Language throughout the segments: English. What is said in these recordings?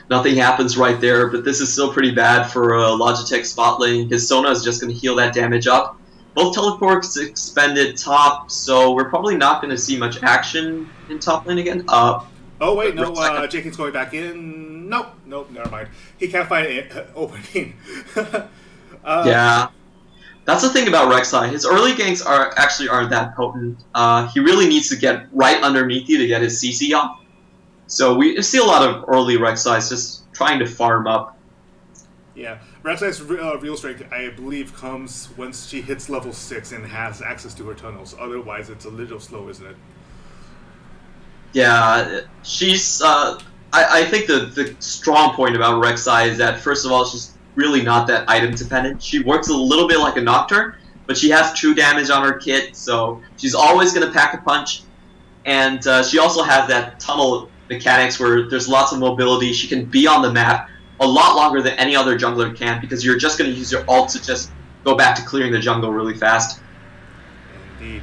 Nothing happens right there, but this is still pretty bad for Logitech's bot lane because Sona is just going to heal that damage up. Both teleports expended top, so we're probably not going to see much action in top lane again. Oh wait, no, Second. Jenkins going back in. Nope, nope, never mind. He can't find an opening. Yeah, that's the thing about Rek'Sai. His early ganks aren't that potent. He really needs to get right underneath you to get his CC off. So we see a lot of early Rek'Sais just trying to farm up. Yeah, Rek'Sai's real strength, I believe, comes once she hits level 6 and has access to her tunnels. Otherwise, it's a little slow, isn't it? Yeah, she's. I think the strong point about Rek'Sai is that first of all, she's really not that item dependent. She works a little bit like a Nocturne, but she has true damage on her kit, so she's always going to pack a punch. And she also has that tunnel mechanics where there's lots of mobility. She can be on the map a lot longer than any other jungler can because you're just going to use your ult to just go back to clearing the jungle really fast. Indeed.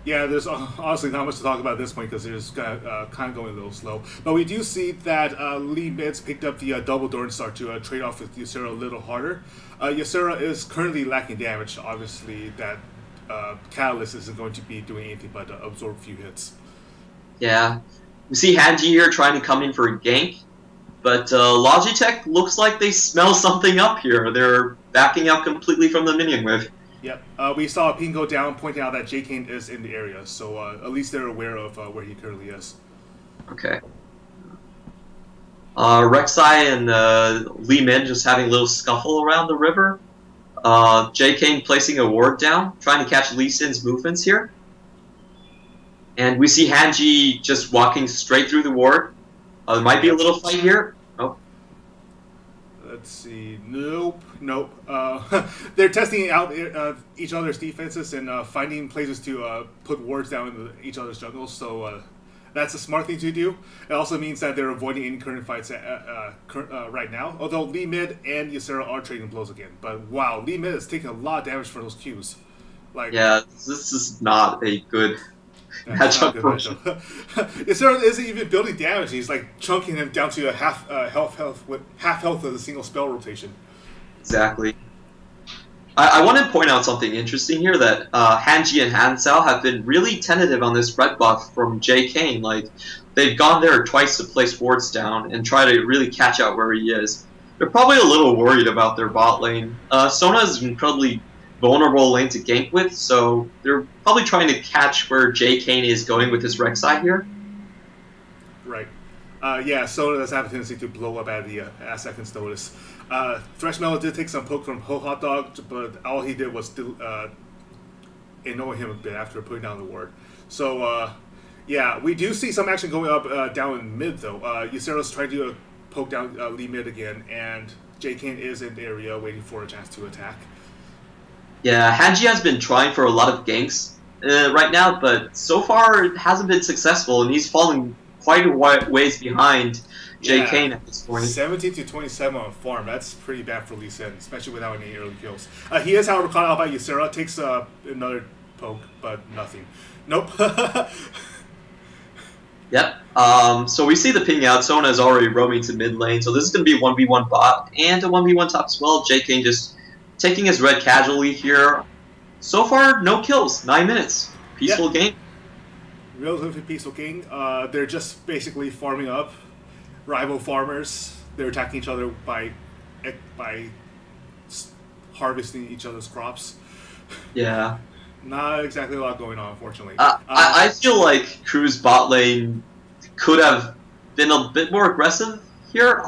Yeah, there's honestly not much to talk about at this point because there's kind of going a little slow. But we do see that Lee Mids picked up the double Dornstar to trade off with Ysera a little harder. Ysera is currently lacking damage. Obviously, that Catalyst isn't going to be doing anything but absorb a few hits. Yeah. We see Hanji here trying to come in for a gank, but Logitech looks like they smell something up here. They're backing out completely from the minion wave. Yep. We saw a ping go down pointing out that J-Kane is in the area, so at least they're aware of where he currently is. Okay. Rek'Sai and Lee Min just having a little scuffle around the river. J-Kane placing a ward down, trying to catch Lee Sin's movements here. And we see Hanji just walking straight through the ward. There might be a little fight here. Oh. Let's see. Nope. Nope. They're testing out each other's defenses and finding places to put wards down in each other's jungles. So that's a smart thing to do. It also means that they're avoiding any current fights right now. Although Lee Mid and Ysera are trading blows again. But wow, Lee Mid is taking a lot of damage for those Qs. Like, yeah, this is not a good matchup for him. Ysera isn't even building damage. He's like chunking him down to a half health with half health of a single spell rotation. Exactly. I want to point out something interesting here that Hanji and Hansao have been really tentative on this red buff from J-Kane. Like, they've gone there twice to place wards down and try to really catch out where he is. They're probably a little worried about their bot lane. Sona is an incredibly vulnerable lane to gank with, so they're probably trying to catch where J-Kane is going with his Rek'Sai here. Right. Yeah, Sona does have a tendency to blow up at the second's notice. Threshmellow did take some poke from Ho Hot Dog, but all he did was still annoy him a bit after putting down the ward. So, yeah, we do see some action going up down in mid, though. Ysera's trying to poke down Lee mid again, and J-Kane is in the area waiting for a chance to attack. Yeah, Hanji has been trying for a lot of ganks right now, but so far it hasn't been successful, and he's falling quite a ways behind J-Kane at this point. 17 to 27 on farm. That's pretty bad for Lee Sin, especially without any early kills. He is, however, caught out by Ysera. Takes another poke, but nothing. Nope. Yep. So we see the ping out. Sona is already roaming to mid lane, so this is going to be a 1v1 bot and a 1v1 top as well. J-Kane just taking his red casually here. So far, no kills. 9 minutes. Peaceful game. Relatively peaceful game. They're just basically farming up. Rival farmers. They're attacking each other by harvesting each other's crops. Yeah. Not exactly a lot going on, unfortunately. I feel like Crew's bot lane could have been a bit more aggressive here.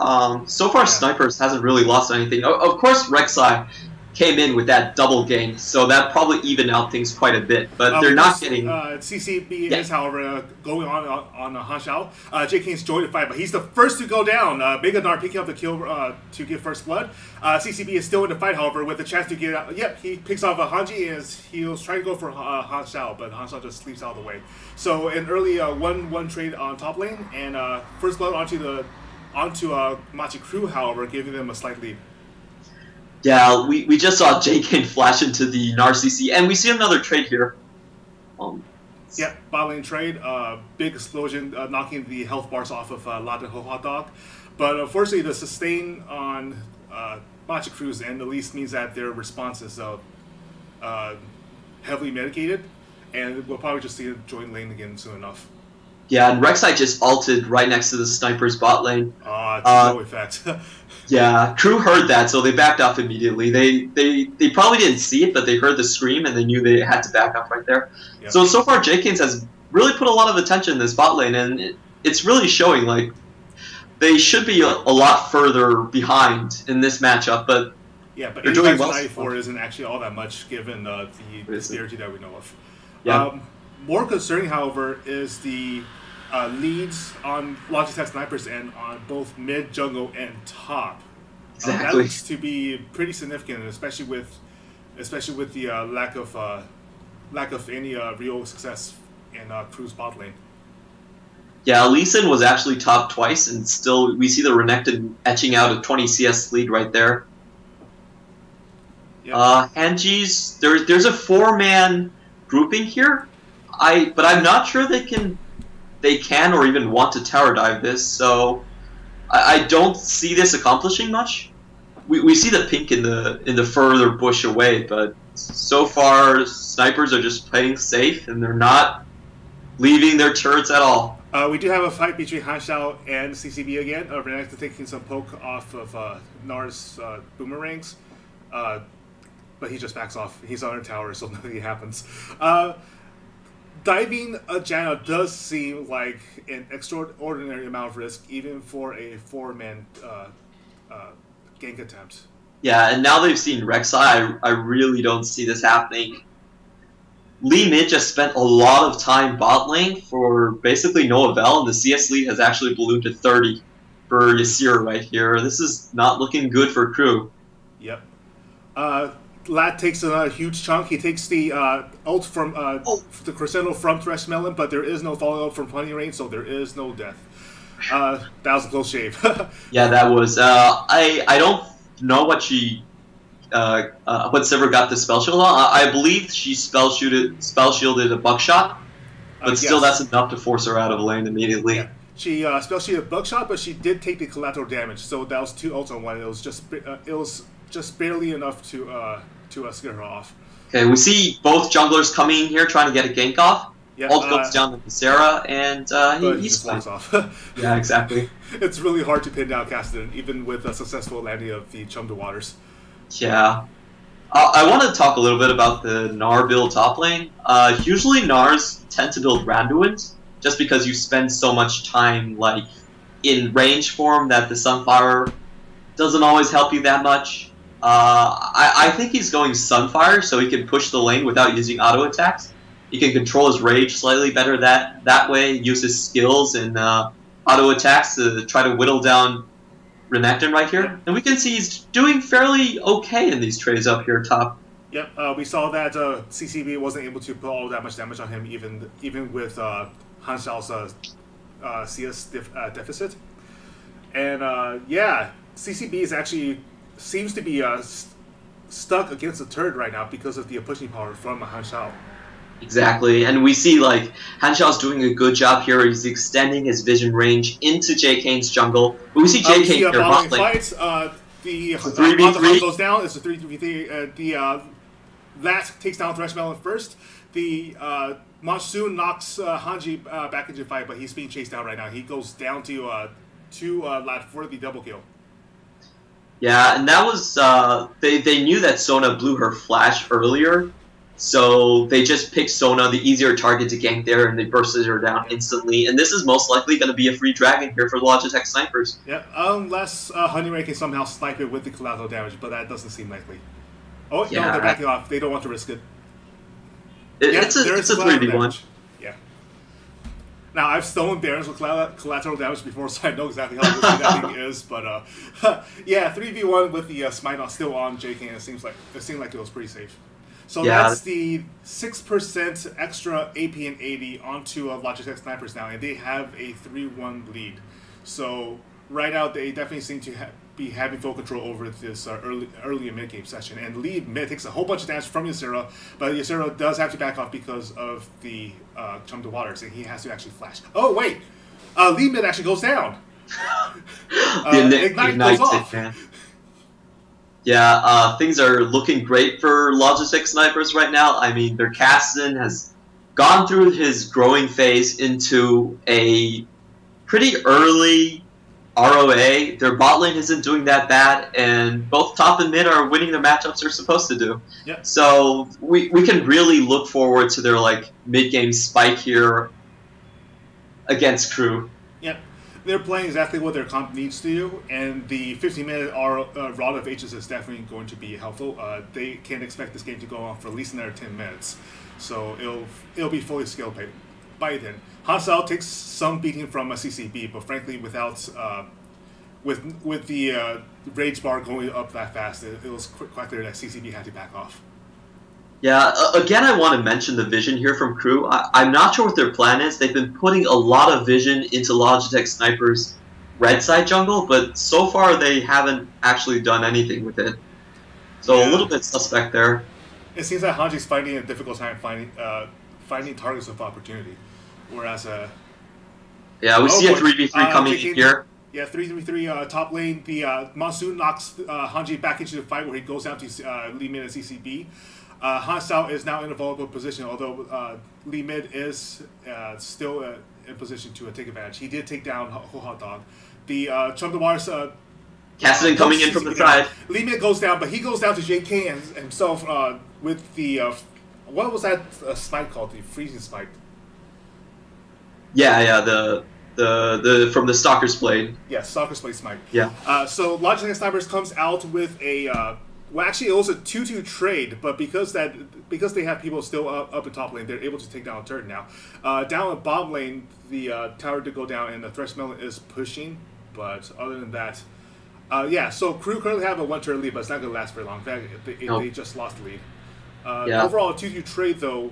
So far, Snipers hasn't really lost anything. Of course, Rek'Sai came in with that double gank, so that probably evened out things quite a bit. But they're not getting. CCB is, however, going on Han Xiao. J-Kane's joined the fight, but he's the first to go down. Megadar picking up the kill to get first blood. CCB is still in the fight, however, with a chance to get out. Yep, he picks off Hanji as he was trying to go for Han Xiao, but Han Xiao just sleeps out of the way. So an early 1-1 trade on top lane, and first blood onto Machi Crew, however, giving them a slight lead. Yeah, we just saw J-Kane flash into the Nar CC, and we see another trade here. Yeah, bot lane trade, big explosion, knocking the health bars off of Latin Ho Hot Dog. But unfortunately, the sustain on Machi Cruz and Elise means that their response is heavily medicated, and we'll probably just see it join lane again soon enough. Yeah, and Rek'Sai just ulted right next to the sniper's bot lane. No effect. Yeah, crew heard that, so they backed off immediately. They probably didn't see it, but they heard the scream, and they knew they had to back off right there. Yep. So far, JKings has really put a lot of attention in this bot lane, and it's really showing, like, they should be a lot further behind in this matchup, but yeah, but 94 isn't actually all that much given the disparity that we know of. Yeah. More concerning, however, is the leads on Logitech snipers and on both mid, jungle, and top. Exactly. That looks to be pretty significant, especially with the lack of any real success in Cruz bot lane. Yeah, Leeson was actually top twice, and still we see the Renekton etching out a 20 CS lead right there. Yep. Hanji's there's a 4-man grouping here. But I'm not sure they can or even want to tower dive this, so I don't see this accomplishing much. We see the pink in the further bush away, but so far snipers are just playing safe and they're not leaving their turrets at all. We do have a fight between Hanshao and CCB again. Renekton taking some poke off of Nar's boomerangs, but he just backs off. He's on a tower, so nothing happens. Diving a Janna does seem like an extraordinary amount of risk, even for a 4-man gank attempt. Yeah, and now they've seen Rek'Sai, I really don't see this happening. Lee Mid just spent a lot of time bot lane for basically no avail, and the CS lead has actually ballooned to 30 for Yasir right here. This is not looking good for crew. Yep. Lat takes a huge chunk. He takes the ult from the Crescendo from Thresh-Melon, but there is no follow-up from Plenty Range, so there is no death. That was a close shave. Yeah, that was. I don't know what she what Sivir got the spell shield on. I believe she spell shielded a buckshot, but still that's enough to force her out of lane immediately. Yeah. She spell shielded buckshot, but she did take the collateral damage, so that was 2 ults on 1. It was just barely enough to scare her off. Okay, we see both junglers coming in here trying to get a gank off. Yep, Ult goes down to Sarah, and he's falls off. Yeah, exactly. It's really hard to pin down Cassidy, even with a successful landing of the Chum to Waters. Yeah. I want to talk a little bit about the Gnar build top lane. Usually Gnars tend to build Randuin, just because you spend so much time like in range form that the Sunfire doesn't always help you that much. I think he's going Sunfire so he can push the lane without using auto attacks. He can control his rage slightly better that way, use his skills and auto attacks to try to whittle down Renekton right here. And we can see he's doing fairly okay in these trades up here top. Yep, we saw that CCB wasn't able to put all that much damage on him even with Hanshao's CS deficit. And yeah, CCB is actually seems to be stuck against the turret right now because of the pushing power from Hanshao. Exactly, and we see like Hanshao's doing a good job here. He's extending his vision range into JK's jungle. But we see JK here bot lane. Fights, the 3v3 goes down. It's a 3v3. The Lat takes down Thresh-Melon first. The Monsoon knocks Hanji back into the fight, but he's being chased down right now. He goes down to Lat for the double kill. Yeah, and that was they knew that Sona blew her flash earlier, so they just picked Sona, the easier target to gank there, and they bursted her down instantly. And this is most likely going to be a free dragon here for the Logitech snipers. Yeah, unless Honeyray can somehow snipe it with the collateral damage, but that doesn't seem likely. Oh, yeah, no, they're backing off. They don't want to risk it. It's a 3v1. Yeah. Now, I've stolen Barons with collateral damage before, so I know exactly how risky that thing is. But yeah, 3v1 with the Smite still on JK, and it seemed like it was pretty safe. So that's the 6% extra AP and 80 onto Logitech snipers now, and they have a 3-1 lead. So right now they definitely seem to be having full control over this early and mid game session. And Lee mid takes a whole bunch of damage from Ysera, but Ysera does have to back off because of the Chum to Water, so he has to actually flash. Oh wait, Lee mid actually goes down. Ignite goes off. Yeah, things are looking great for Logitech snipers right now. I mean, their Caston has gone through his growing phase into a pretty early ROA. Their bot lane isn't doing that bad, and both top and mid are winning their matchups they're supposed to do. Yep. So we can really look forward to their mid game spike here against Crew. Yep. They're playing exactly what their comp needs to do, and the 15-minute rod of H's is definitely going to be helpful. They can't expect this game to go on for at least another 10 minutes, so it'll be fully scaled by then. Hansel takes some beating from a CCB, but frankly, without with the rage bar going up that fast, it was quite clear that CCB had to back off. Yeah, again, I want to mention the vision here from Crew. I'm not sure what their plan is. They've been putting a lot of vision into Logitech Sniper's red side jungle, but so far they haven't actually done anything with it. So yeah, a little bit suspect there. It seems like Hanji's finding a difficult time finding targets of opportunity, whereas yeah, we see a 3v3 coming in here. Yeah, 3v3 top lane. The Monsoon knocks Hanji back into the fight where he goes down to Lee Mid and CCB. Han Sao is now in a vulnerable position, although Lee Mid is still in position to take advantage. He did take down Ho Hot Dog. The Chum de Water's Cassidy coming in from the side. Lee Mid goes down, but he goes down to JK and himself with the what was that smite called? The freezing smite. Yeah, the from the Stalker's Blade. Yeah, Stalker's Blade smite. Yeah. So Logitech Snipers comes out with a. Well, actually, it was a 2-2 trade, but because they have people still up in top lane, they're able to take down a turret now. Down at bottom lane, the tower did go down, and the Thresh Melon is pushing. But other than that, yeah. So Crew currently have a 1-turret lead, but it's not going to last very long. In fact, they just lost the lead. Yeah. Overall, a 2-2 trade though.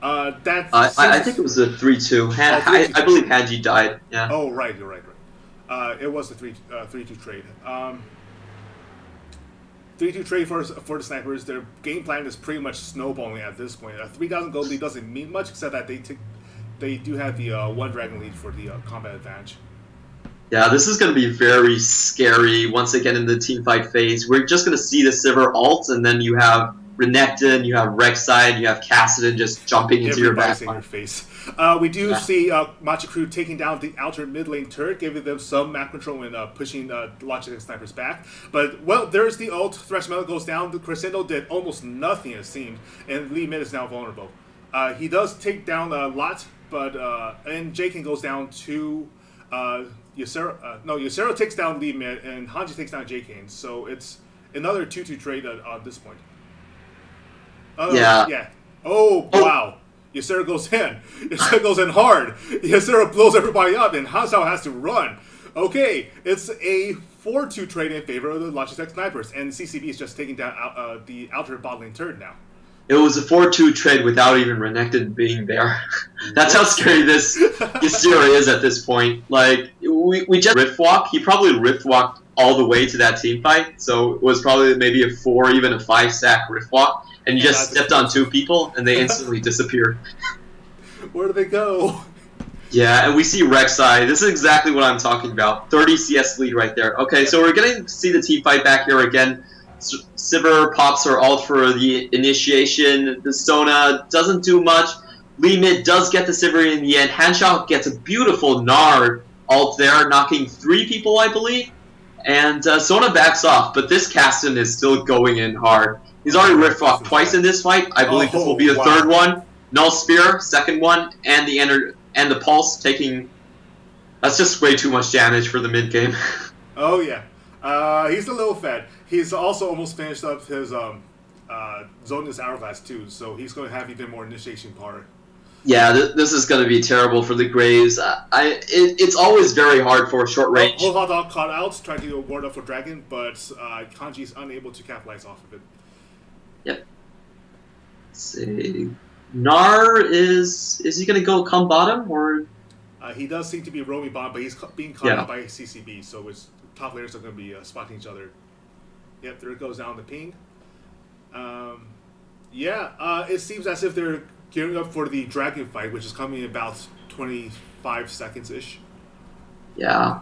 That I think it was a 3-2. I believe Hanji died. Yeah. Oh right, you're right. It was a 3-2 trade. 3-2 trade for the snipers. Their game plan is pretty much snowballing at this point. A 3,000 gold lead doesn't mean much, except that they do have the 1 dragon lead for the combat advantage. Yeah, this is going to be very scary once again in the team fight phase. We're just going to see the Sivir ult, and then you have Renekton, you have Rek'Sai, and you have Kassadin just jumping into your back line. Your face. We do see Matcha Crew taking down the outer mid lane turret, giving them some map control and pushing Logitech Snipers back. But, well, there's the ult. Thresh Melon goes down. The Crescendo did almost nothing, it seemed, and Lee Mid is now vulnerable. He does take down a lot, but and Jaken goes down to Ysera. No, Ysera takes down Lee Mid, and Hanji takes down Jaken. So it's another 2-2 trade at this point. Yeah. Oh, wow. Ysera goes in. Ysera goes in hard. Ysera blows everybody up, and Hansao has to run. Okay, it's a 4-2 trade in favor of the Logitech Snipers, and CCB is just taking down the outer bot lane turret now. It was a 4-2 trade without even Renekton being there. That's how scary this Ysera is at this point. Like, we just rift walk. He probably rift walked all the way to that team fight, so it was probably maybe a 4, even a 5-stack rift walk. And you just stepped on 2 people, and they instantly disappeared. Where do they go? Yeah, and we see Rek'Sai. This is exactly what I'm talking about. 30 CS lead right there. Okay, so we're getting to see the team fight back here again. Sivir pops her ult for the initiation. The Sona doesn't do much. Lee Mid does get the Sivir in the end. Hanshao gets a beautiful Nard ult there, knocking 3 people, I believe. And Sona backs off, but this Caston is still going in hard. He's already rift walked twice in this fight. I believe this will be the 3rd one. Null Spear, 2nd one, and the Pulse taking. That's just way too much damage for the mid game. Oh yeah, he's a little fed. He's also almost finished up his Zonus Hourglass too, so he's going to have even more initiation power. Yeah, this is going to be terrible for the Graves. It's always very hard for short range. Whole Hot Dog caught out, trying to ward up for Dragon, but Kanji is unable to capitalize off of it. Yep. Let's see. Gnar is he gonna come bottom or? He does seem to be roaming bot, but he's being caught Yeah. up by CCB, so his top players are going to be spotting each other. Yep, there it goes down the ping. It seems as if they're gearing up for the dragon fight, which is coming in about 25 seconds-ish. Yeah.